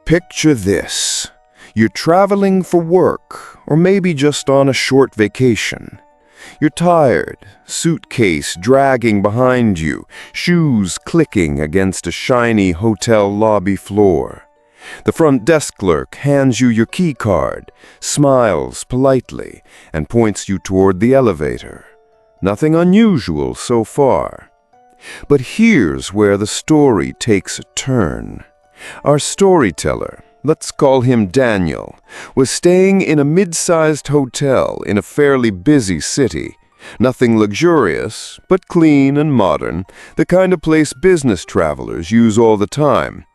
Picture this. You're traveling for work, or maybe just on a short vacation. You're tired, suitcase dragging behind you, shoes clicking against a shiny hotel lobby floor. The front desk clerk hands you your key card, smiles politely, and points you toward the elevator. Nothing unusual so far. But here's where the story takes a turn. Our storyteller, let's call him Daniel, was staying in a mid-sized hotel in a fairly busy city. Nothing luxurious, but clean and modern, the kind of place business travelers use all the time.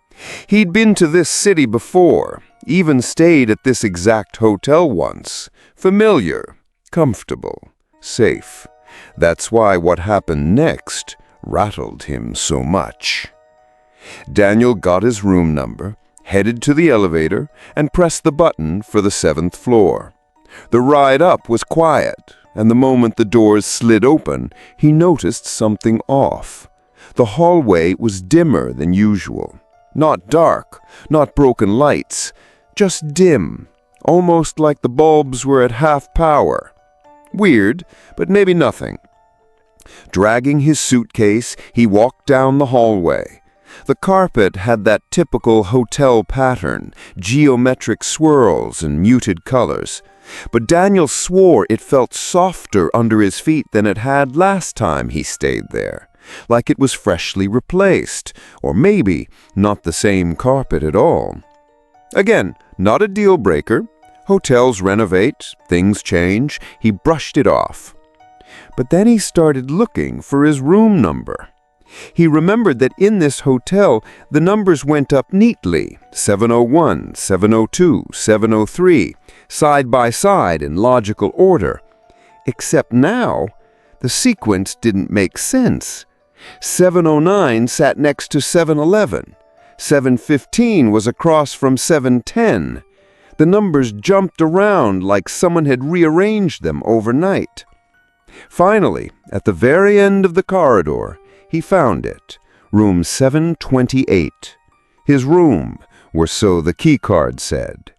He'd been to this city before, even stayed at this exact hotel once. Familiar, comfortable, safe. That's why what happened next rattled him so much. Daniel got his room number, headed to the elevator, and pressed the button for the 7th floor. The ride up was quiet, and the moment the doors slid open, he noticed something off. The hallway was dimmer than usual. Not dark, not broken lights, just dim, almost like the bulbs were at half power. Weird, but maybe nothing. Dragging his suitcase, he walked down the hallway. The carpet had that typical hotel pattern, geometric swirls and muted colors. But Daniel swore it felt softer under his feet than it had last time he stayed there, like it was freshly replaced, or maybe not the same carpet at all. Again, not a deal breaker. Hotels renovate, things change. He brushed it off. But then he started looking for his room number. He remembered that in this hotel, the numbers went up neatly, 701, 702, 703, side by side in logical order. Except now, the sequence didn't make sense. 709 sat next to 711. 715 was across from 710. The numbers jumped around like someone had rearranged them overnight. Finally, at the very end of the corridor, he found it, room 728. His room, or so the keycard said.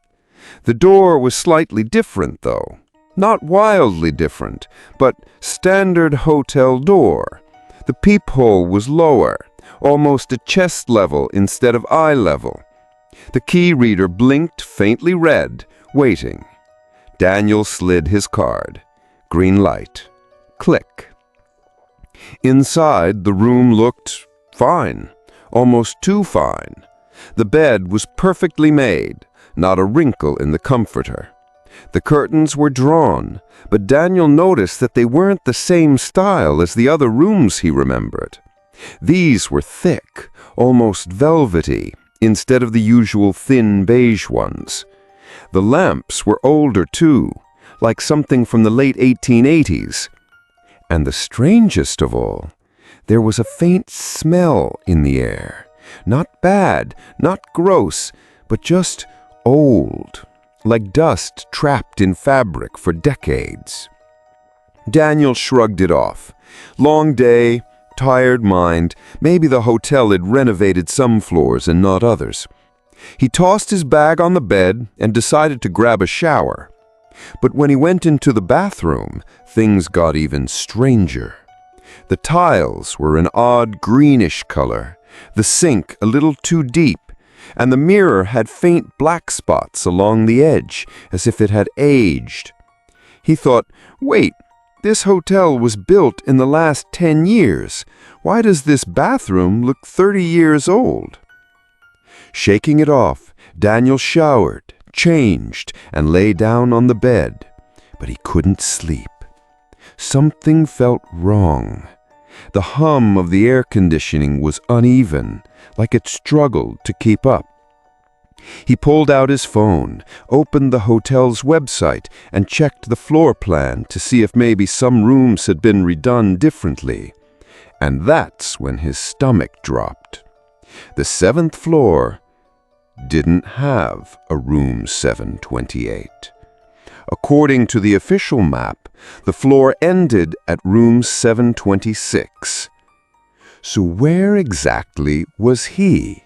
The door was slightly different, though. Not wildly different, but standard hotel door. The peephole was lower, almost at chest level instead of eye level. The key reader blinked faintly red, waiting. Daniel slid his card. Green light. Click. Inside, the room looked fine, almost too fine. The bed was perfectly made, not a wrinkle in the comforter. The curtains were drawn, but Daniel noticed that they weren't the same style as the other rooms he remembered. These were thick, almost velvety, instead of the usual thin beige ones. The lamps were older too, like something from the late 1880s. And the strangest of all, there was a faint smell in the air. Not bad, not gross, but just old, like dust trapped in fabric for decades. Daniel shrugged it off. Long day, tired mind, maybe the hotel had renovated some floors and not others. He tossed his bag on the bed and decided to grab a shower. But when he went into the bathroom, things got even stranger. The tiles were an odd greenish color, the sink a little too deep, and the mirror had faint black spots along the edge, as if it had aged. He thought, wait, this hotel was built in the last 10 years. Why does this bathroom look 30 years old? Shaking it off, Daniel showered, changed, and lay down on the bed. But he couldn't sleep. Something felt wrong. The hum of the air conditioning was uneven, like it struggled to keep up. He pulled out his phone, opened the hotel's website, and checked the floor plan to see if maybe some rooms had been redone differently. And that's when his stomach dropped. The 7th floor didn't have a room 728. According to the official map, the floor ended at room 726. So where exactly was he?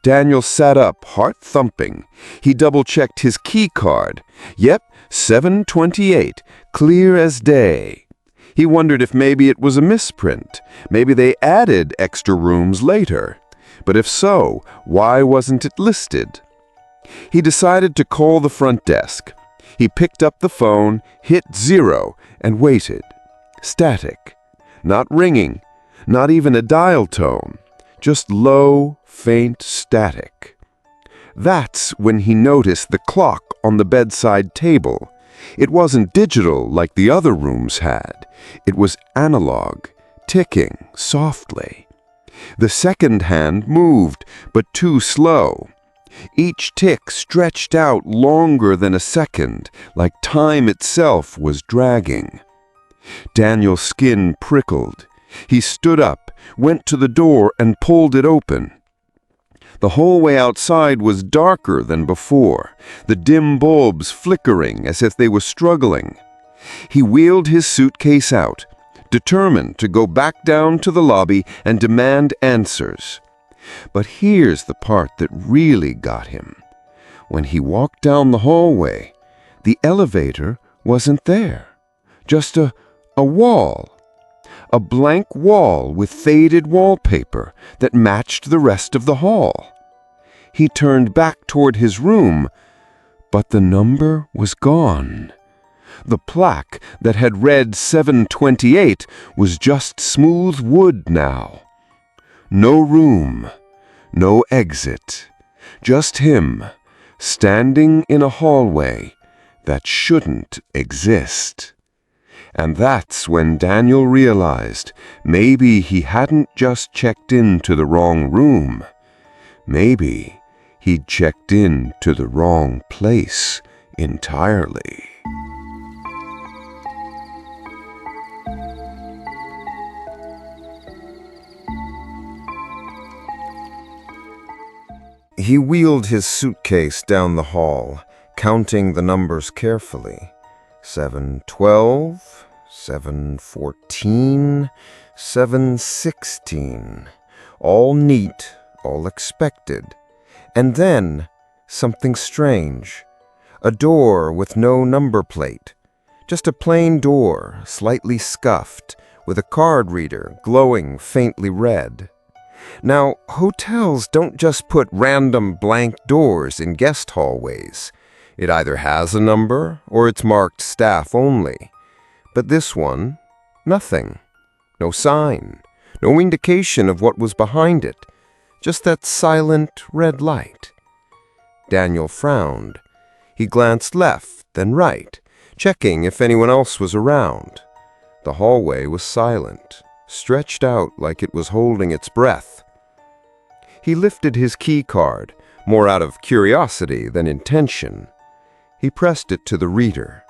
Daniel sat up, heart thumping. He double-checked his key card. Yep, 728, clear as day. He wondered if maybe it was a misprint. Maybe they added extra rooms later. But if so, why wasn't it listed? He decided to call the front desk. He picked up the phone, hit 0, and waited. Static. Not ringing. Not even a dial tone. Just low, faint static. That's when he noticed the clock on the bedside table. It wasn't digital like the other rooms had. It was analog, ticking softly. The second hand moved, but too slow. Each tick stretched out longer than a second, like time itself was dragging. Daniel's skin prickled. He stood up, went to the door, and pulled it open. The hallway outside was darker than before, the dim bulbs flickering as if they were struggling. He wheeled his suitcase out, determined to go back down to the lobby and demand answers. But here's the part that really got him. When he walked down the hallway, the elevator wasn't there. Just a wall. A blank wall with faded wallpaper that matched the rest of the hall. He turned back toward his room, but the number was gone. The plaque that had read 728 was just smooth wood now. No room, no exit, just him, standing in a hallway that shouldn't exist. And that's when Daniel realized maybe he hadn't just checked into the wrong room. Maybe he'd checked in to the wrong place entirely. He wheeled his suitcase down the hall, counting the numbers carefully. 712, 714, 716. All neat, all expected. And then, something strange. A door with no number plate. Just a plain door, slightly scuffed, with a card reader glowing faintly red. Now, hotels don't just put random blank doors in guest hallways. It either has a number or it's marked staff only. But this one, nothing. No sign. No indication of what was behind it. Just that silent red light. Daniel frowned. He glanced left, then right, checking if anyone else was around. The hallway was silent, stretched out like it was holding its breath. He lifted his key card, more out of curiosity than intention. He pressed it to the reader.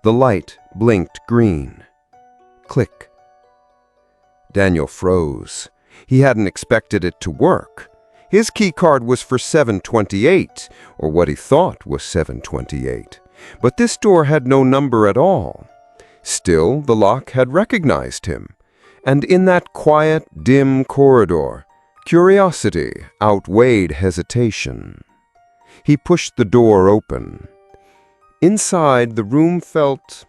The light blinked green. Click. Daniel froze. He hadn't expected it to work. His key card was for 728, or what he thought was 728. But this door had no number at all. Still, the lock had recognized him. And in that quiet, dim corridor, curiosity outweighed hesitation. He pushed the door open. Inside, the room felt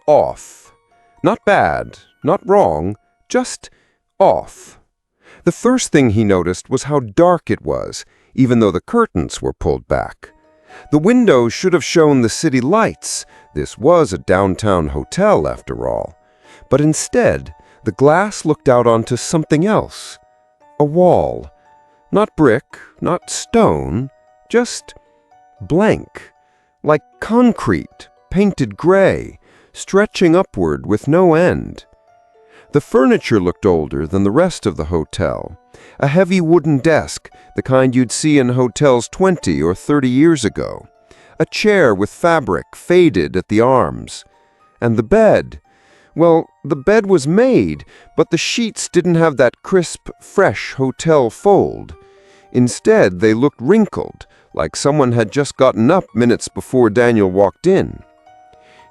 off. Not bad, not wrong, just off. The first thing he noticed was how dark it was, even though the curtains were pulled back. The windows should have shown the city lights. This was a downtown hotel, after all. But instead, the glass looked out onto something else. A wall. Not brick, not stone, just blank. Like concrete, painted gray, stretching upward with no end. The furniture looked older than the rest of the hotel. A heavy wooden desk, the kind you'd see in hotels 20 or 30 years ago. A chair with fabric faded at the arms. And the bed. Well, the bed was made, but the sheets didn't have that crisp, fresh hotel fold. Instead, they looked wrinkled, like someone had just gotten up minutes before Daniel walked in.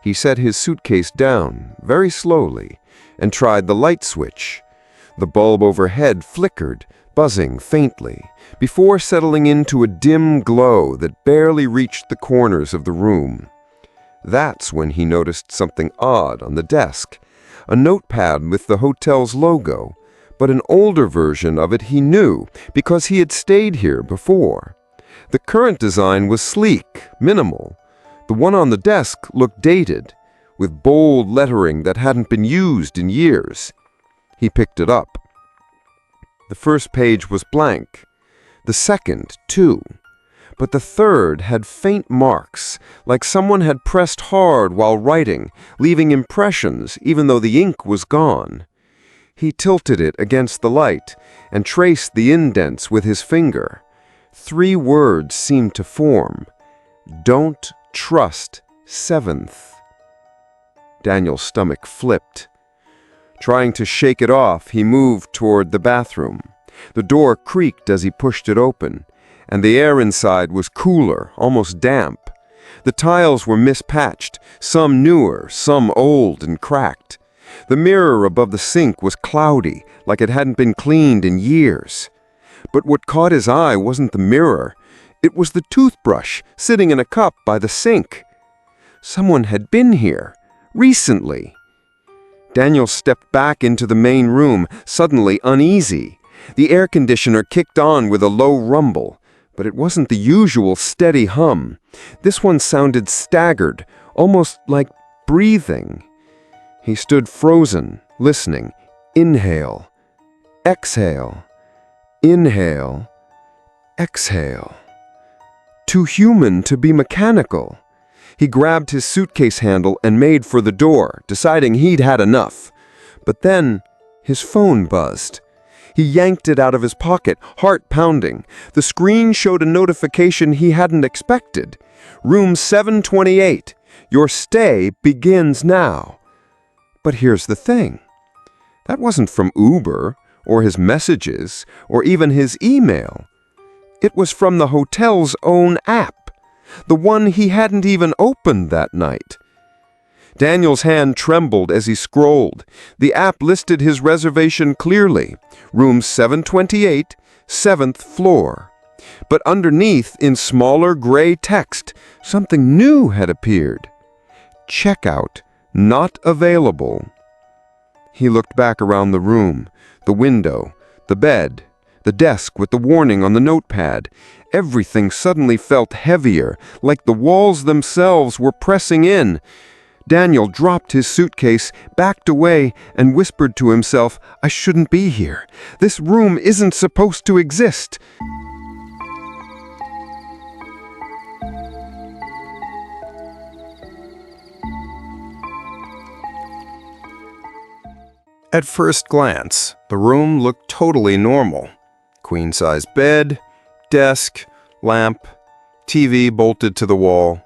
He set his suitcase down, very slowly, and tried the light switch. The bulb overhead flickered, buzzing faintly, before settling into a dim glow that barely reached the corners of the room. That's when he noticed something odd on the desk, a notepad with the hotel's logo, but an older version of it he knew because he had stayed here before. The current design was sleek, minimal. The one on the desk looked dated, with bold lettering that hadn't been used in years. He picked it up. The first page was blank, the second, too. But the third had faint marks, like someone had pressed hard while writing, leaving impressions even though the ink was gone. He tilted it against the light and traced the indents with his finger. 3 words seemed to form. Don't trust 7th. Daniel's stomach flipped. Trying to shake it off, he moved toward the bathroom. The door creaked as he pushed it open, and the air inside was cooler, almost damp. The tiles were mispatched, some newer, some old and cracked. The mirror above the sink was cloudy, like it hadn't been cleaned in years. But what caught his eye wasn't the mirror. It was the toothbrush sitting in a cup by the sink. Someone had been here, recently. Daniel stepped back into the main room, suddenly uneasy. The air conditioner kicked on with a low rumble, but it wasn't the usual steady hum. This one sounded staggered, almost like breathing. He stood frozen, listening. Inhale, exhale, inhale, exhale. Too human to be mechanical. He grabbed his suitcase handle and made for the door, deciding he'd had enough. But then his phone buzzed. He yanked it out of his pocket, heart pounding. The screen showed a notification he hadn't expected. Room 728. Your stay begins now. But here's the thing. That wasn't from Uber, or his messages, or even his email. It was from the hotel's own app, the one he hadn't even opened that night. Daniel's hand trembled as he scrolled. The app listed his reservation clearly, room 728, 7th floor. But underneath, in smaller gray text, something new had appeared. Checkout not available. He looked back around the room, the window, the bed, the desk with the warning on the notepad. Everything suddenly felt heavier, like the walls themselves were pressing in. Daniel dropped his suitcase, backed away, and whispered to himself, I shouldn't be here. This room isn't supposed to exist. At first glance, the room looked totally normal. Queen-size bed, desk, lamp, TV bolted to the wall.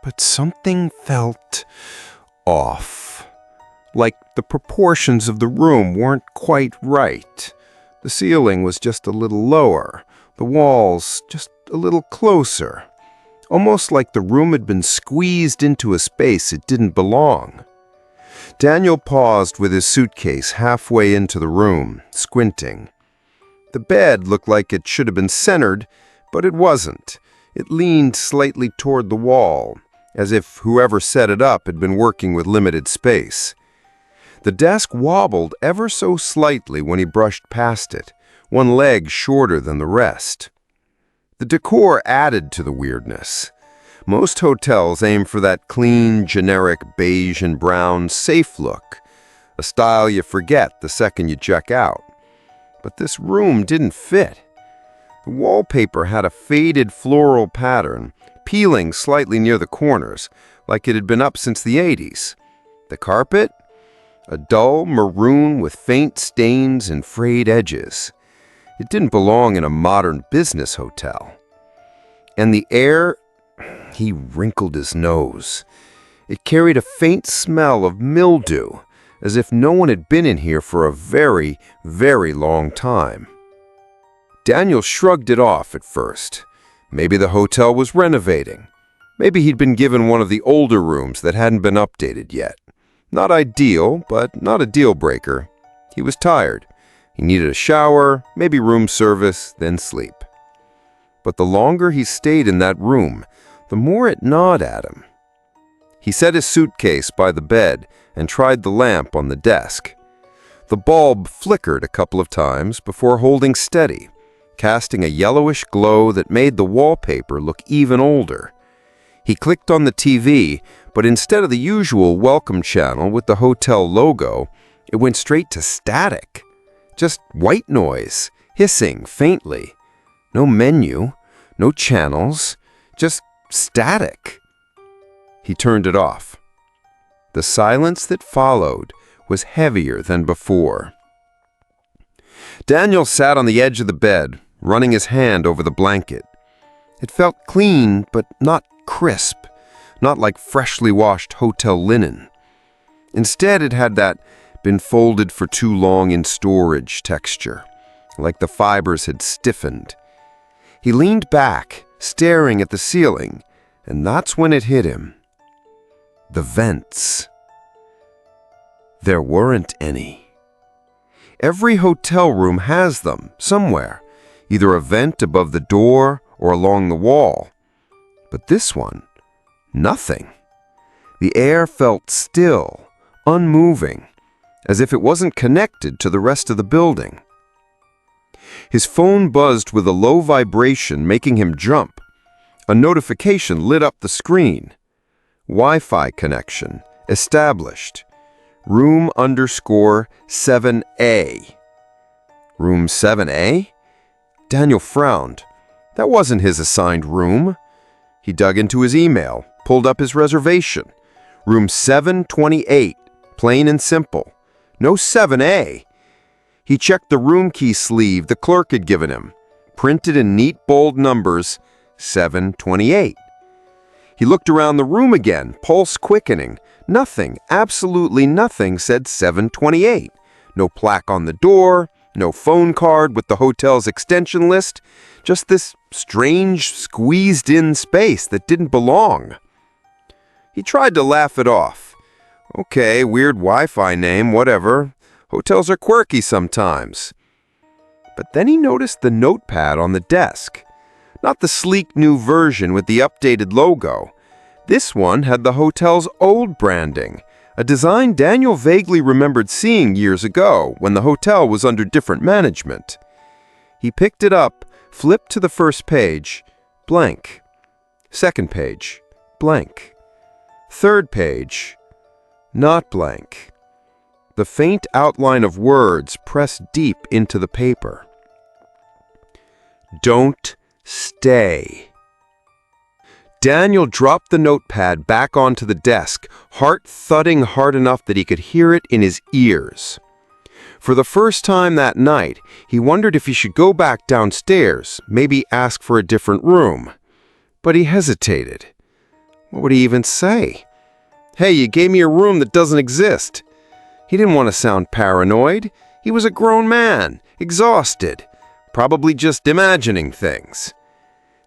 But something felt off. Like the proportions of the room weren't quite right. The ceiling was just a little lower, the walls just a little closer. Almost like the room had been squeezed into a space it didn't belong. Daniel paused with his suitcase halfway into the room, squinting. The bed looked like it should have been centered, but it wasn't. It leaned slightly toward the wall, as if whoever set it up had been working with limited space. The desk wobbled ever so slightly when he brushed past it, one leg shorter than the rest. The decor added to the weirdness. Most hotels aim for that clean, generic beige and brown, safe look, a style you forget the second you check out. But this room didn't fit. The wallpaper had a faded floral pattern, peeling slightly near the corners, like it had been up since the 80s. The carpet? A dull maroon with faint stains and frayed edges. It didn't belong in a modern business hotel. And the air... He wrinkled his nose. It carried a faint smell of mildew, as if no one had been in here for a very, very long time. Daniel shrugged it off at first. Maybe the hotel was renovating. Maybe he'd been given one of the older rooms that hadn't been updated yet. Not ideal, but not a deal breaker. He was tired. He needed a shower, maybe room service, then sleep. But the longer he stayed in that room, the more it gnawed at him. He set his suitcase by the bed and tried the lamp on the desk. The bulb flickered a couple of times before holding steady, casting a yellowish glow that made the wallpaper look even older. He clicked on the TV, but instead of the usual welcome channel with the hotel logo, it went straight to static. Just white noise, hissing faintly. No menu, no channels, just static. He turned it off. The silence that followed was heavier than before. Daniel sat on the edge of the bed, running his hand over the blanket. It felt clean, but not crisp, not like freshly washed hotel linen. Instead, it had that been folded for too long in storage texture, like the fibers had stiffened. He leaned back, staring at the ceiling, and that's when it hit him. The vents. There weren't any. Every hotel room has them, somewhere, either a vent above the door or along the wall. But this one, nothing. The air felt still, unmoving, as if it wasn't connected to the rest of the building. His phone buzzed with a low vibration, making him jump. A notification lit up the screen. Wi-Fi connection established. Room _7A. Room 7A? Daniel frowned. That wasn't his assigned room. He dug into his email, pulled up his reservation. Room 728, plain and simple. No 7A. He checked the room key sleeve the clerk had given him, printed in neat bold numbers, 728. He looked around the room again, pulse quickening. Nothing, absolutely nothing said 728. No plaque on the door, no phone card with the hotel's extension list, just this strange, squeezed-in space that didn't belong. He tried to laugh it off. Okay, weird Wi-Fi name, whatever. Hotels are quirky sometimes. But then he noticed the notepad on the desk. Not the sleek new version with the updated logo. This one had the hotel's old branding, a design Daniel vaguely remembered seeing years ago when the hotel was under different management. He picked it up, flipped to the first page, blank. Second page, blank. Third page, not blank. The faint outline of words pressed deep into the paper. Don't stay. Daniel dropped the notepad back onto the desk, heart thudding hard enough that he could hear it in his ears. For the first time that night, he wondered if he should go back downstairs, maybe ask for a different room. But he hesitated. What would he even say? Hey, you gave me a room that doesn't exist. He didn't want to sound paranoid. He was a grown man, exhausted, probably just imagining things.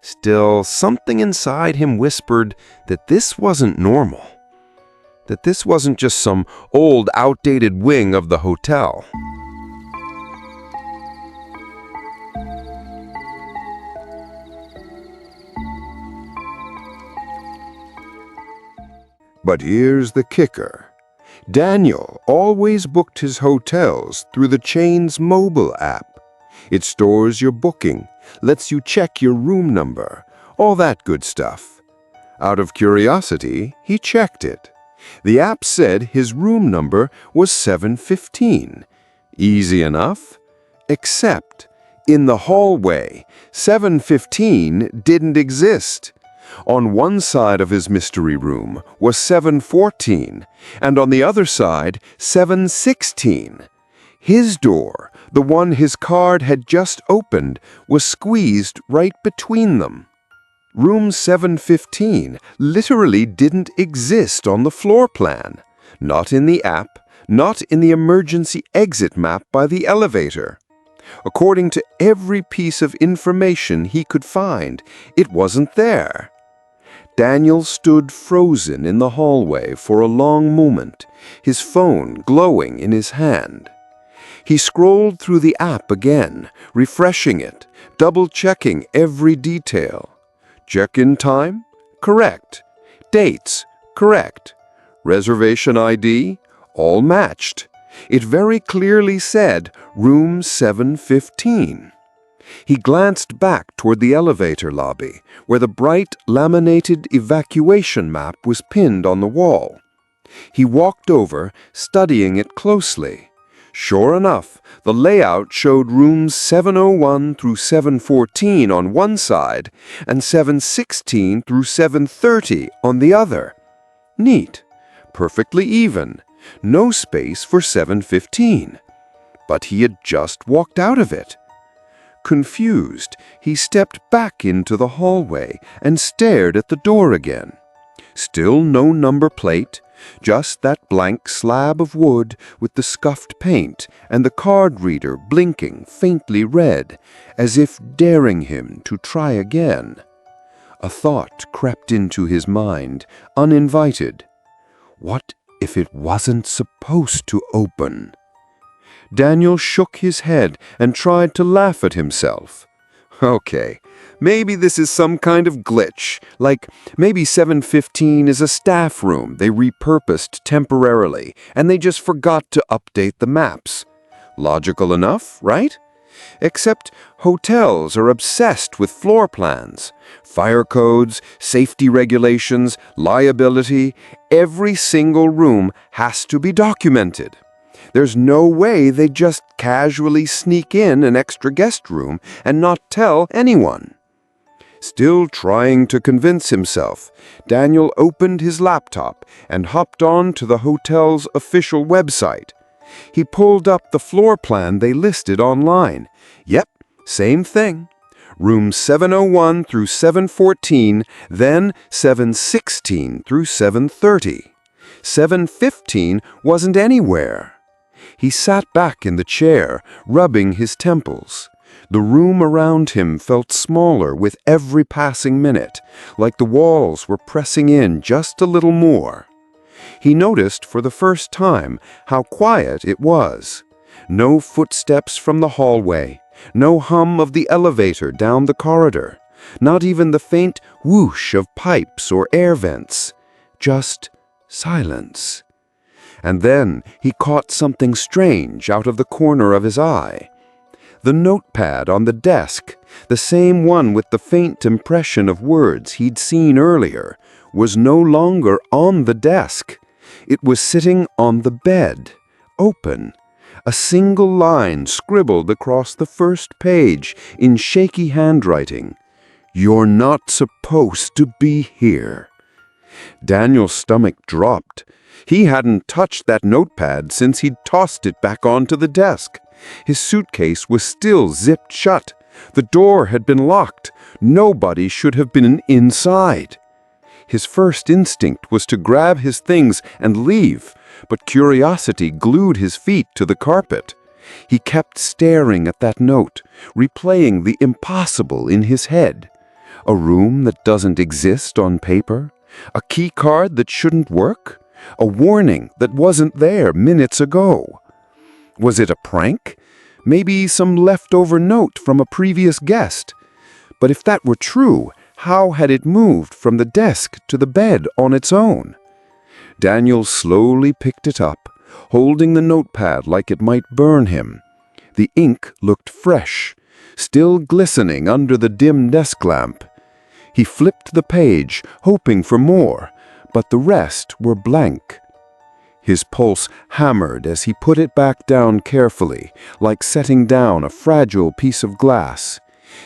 Still, something inside him whispered that this wasn't normal. That this wasn't just some old, outdated wing of the hotel. But here's the kicker. Daniel always booked his hotels through the chain's mobile app. It stores your booking, lets you check your room number, all that good stuff. Out of curiosity, he checked it. The app said his room number was 715. Easy enough. Except, in the hallway, 715 didn't exist. On one side of his mystery room was 714, and on the other side, 716. His door, the one his card had just opened, was squeezed right between them. Room 715 literally didn't exist on the floor plan, not in the app, not in the emergency exit map by the elevator. According to every piece of information he could find, it wasn't there. Daniel stood frozen in the hallway for a long moment, his phone glowing in his hand. He scrolled through the app again, refreshing it, double-checking every detail. Check-in time? Correct. Dates? Correct. Reservation ID? All matched. It very clearly said room 715. He glanced back toward the elevator lobby, where the bright, laminated evacuation map was pinned on the wall. He walked over, studying it closely. Sure enough, the layout showed rooms 701 through 714 on one side and 716 through 730 on the other. Neat. Perfectly even. No space for 715. But he had just walked out of it. Confused, he stepped back into the hallway and stared at the door again. Still no number plate, just that blank slab of wood with the scuffed paint and the card reader blinking faintly red, as if daring him to try again. A thought crept into his mind, uninvited. What if it wasn't supposed to open? Daniel shook his head and tried to laugh at himself. Okay, maybe this is some kind of glitch, like maybe 715 is a staff room they repurposed temporarily, and they just forgot to update the maps. Logical enough, right? Except hotels are obsessed with floor plans, fire codes, safety regulations, liability. Every single room has to be documented. There's no way they just casually sneak in an extra guest room and not tell anyone. Still trying to convince himself, Daniel opened his laptop and hopped on to the hotel's official website. He pulled up the floor plan they listed online. Yep, same thing. Rooms 701 through 714, then 716 through 730. 715 wasn't anywhere. He sat back in the chair, rubbing his temples. The room around him felt smaller with every passing minute, like the walls were pressing in just a little more. He noticed for the first time how quiet it was. No footsteps from the hallway, no hum of the elevator down the corridor, not even the faint whoosh of pipes or air vents. Just silence. And then he caught something strange out of the corner of his eye. The notepad on the desk, the same one with the faint impression of words he'd seen earlier, was no longer on the desk. It was sitting on the bed, open. A single line scribbled across the first page in shaky handwriting. "You're not supposed to be here." Daniel's stomach dropped. He hadn't touched that notepad since he'd tossed it back onto the desk. His suitcase was still zipped shut. The door had been locked. Nobody should have been inside. His first instinct was to grab his things and leave, but curiosity glued his feet to the carpet. He kept staring at that note, replaying the impossible in his head. A room that doesn't exist on paper? A key card that shouldn't work? A warning that wasn't there minutes ago? Was it a prank? Maybe some leftover note from a previous guest? But if that were true, how had it moved from the desk to the bed on its own? Daniel slowly picked it up, holding the notepad like it might burn him. The ink looked fresh, still glistening under the dim desk lamp. He flipped the page, hoping for more, but the rest were blank. His pulse hammered as he put it back down carefully, like setting down a fragile piece of glass.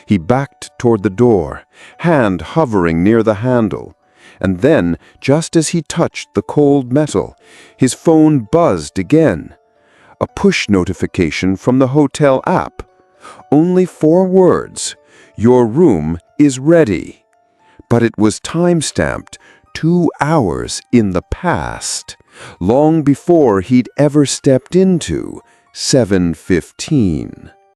He backed toward the door, hand hovering near the handle. And then, just as he touched the cold metal, his phone buzzed again. A push notification from the hotel app. Only 4 words. "Your room is ready." But it was time-stamped 2 hours in the past, long before he'd ever stepped into 715.